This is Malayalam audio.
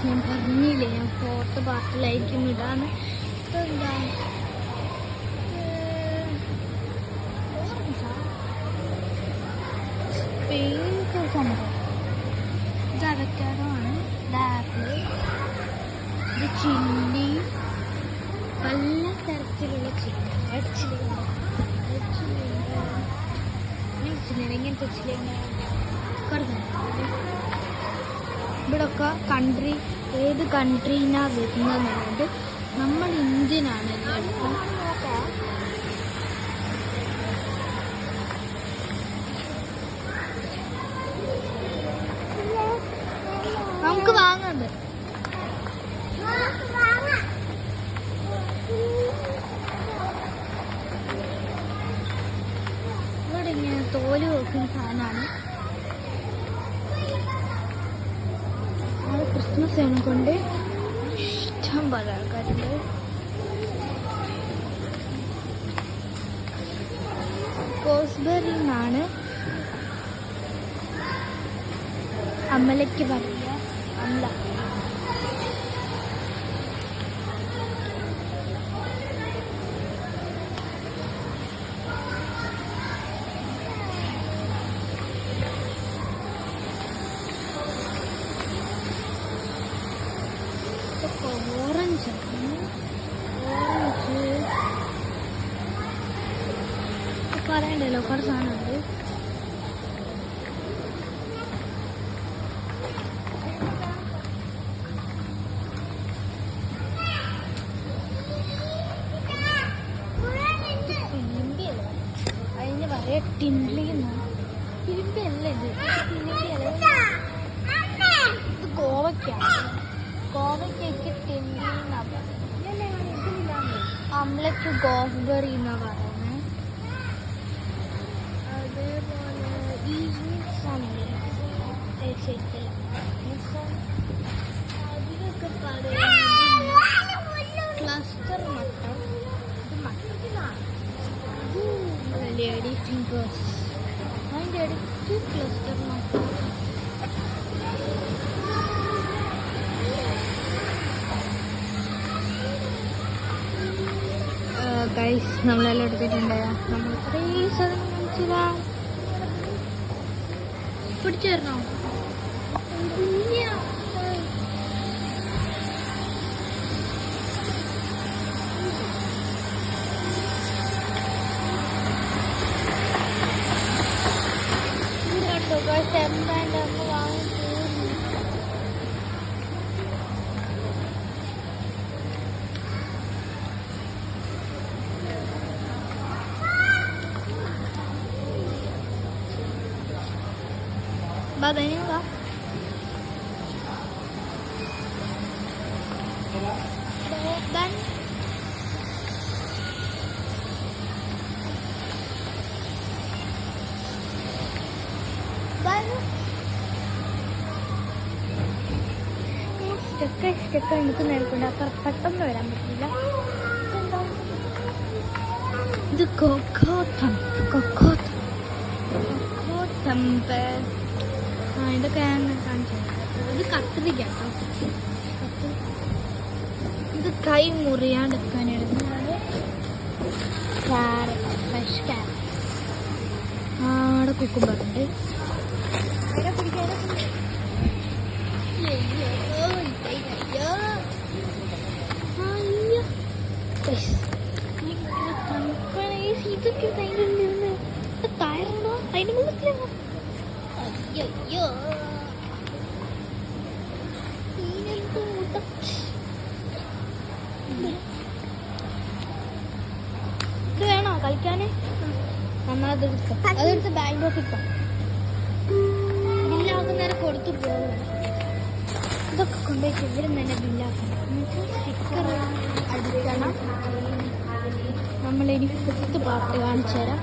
ഞാൻ പറഞ്ഞില്ലേ ഞാൻ ഫോർത്ത് പാർട്ടിലായിരിക്കും ഇടാന്ന്. എന്താ സംഭവം ഇത് അവക്കാഡോ ആണ്, ഇത് ആപ്പിള്, ഇത് ചില്ലി, പല തരത്തിലുള്ള ചില്ലി, ഇങ്ങനത്തെ ചില്ലി ഇവിടൊക്കെ കൺട്രി ഏത് കൺട്രീനാ വരുന്നത്. നമ്മൾ ഇന്ത്യനാണ് എല്ലാവർക്കും. നമുക്ക് വാങ്ങുന്നത് ഇവിടെ ഇങ്ങനെ തോല് വെക്കുന്ന സാധനമാണ്. ക്രിസ്മസ് അതിനെ കൊണ്ട് ഇഷ്ടം പോലെ ആൾക്കാരുണ്ട്. കോസ്ബെറി എന്നാണ് അമലയ്ക്ക് പറയുക. അമല ഓറഞ്ച് പറയണ്ടല്ലോ, കുറച്ച് സാധനമുണ്ട്. അതിന് പറയാ ടിൻലിന്ന്. തിരുമ്പിയല്ല ഇത്, തിരുമ്പിയല്ല. ഇത് കോവയ്ക്കാണ്. കോവയ്ക്ക് ടിൻലി എന്നാ പറയുന്നത്. അമലക്ക് ഗോസ്ബെറി എന്നാ പറയുന്നത്. അതേപോലെ അതിലൊക്കെ പറയുന്നത് ക്ലസ്റ്റർ മട്ടൺ. ഇത് മട്ടനാണ്. Lady fingers. അതിൻ്റെ അടുത്ത് ക്ലസ്റ്റർ മട്ടൺ. ഗൈസ് നമ്മളെല്ലാം എടുത്തിട്ടുണ്ട്. നമ്മൾ കുറേ സ്ഥലം കാണിച്ചതാ. പിടിച്ചു തരണോ? എന്താണ്ട് ഒന്ന് വാങ്ങിച്ചു. Badanya dan സ്റ്റെപ്പ് എനിക്ക് നേരിട്ടുണ്ട്. അത്ര പെട്ടെന്ന് വരാൻ പറ്റില്ല. ഇത് കൊക്കോ തമ്പ്. ഇതൊക്കെ ഞാൻ കാണിച്ചു. ഇത് കത്തിരിക്കാട്ടോ. ഇത് കൈ മുറിയാണ്ടെടുക്കാൻ എടുക്കുന്നത്. Carrot, fresh carrot. അവിടെ കുക്കുമ്പറുണ്ട്. ഇതൊക്കെ താഴോ അതിന് മുകളിലാണ്. അയ്യോ ഇത് വേണോ കളിക്കാന്? അതെടുത്ത് ബാങ്കിലോട്ട് ഇട്ടാം. ബില്ലാക്കുന്നേരം കൊടുത്തു പോകും. ഇതൊക്കെ കൊണ്ടുപോയിട്ട് ഇവിടെ തന്നെ ബില്ലാക്കണം. സ്റ്റിക്കർ അടിക്കണം. നമ്മളിനി ഫിഫ്ത്ത് പാർട്ട് കാണിച്ചു തരാം.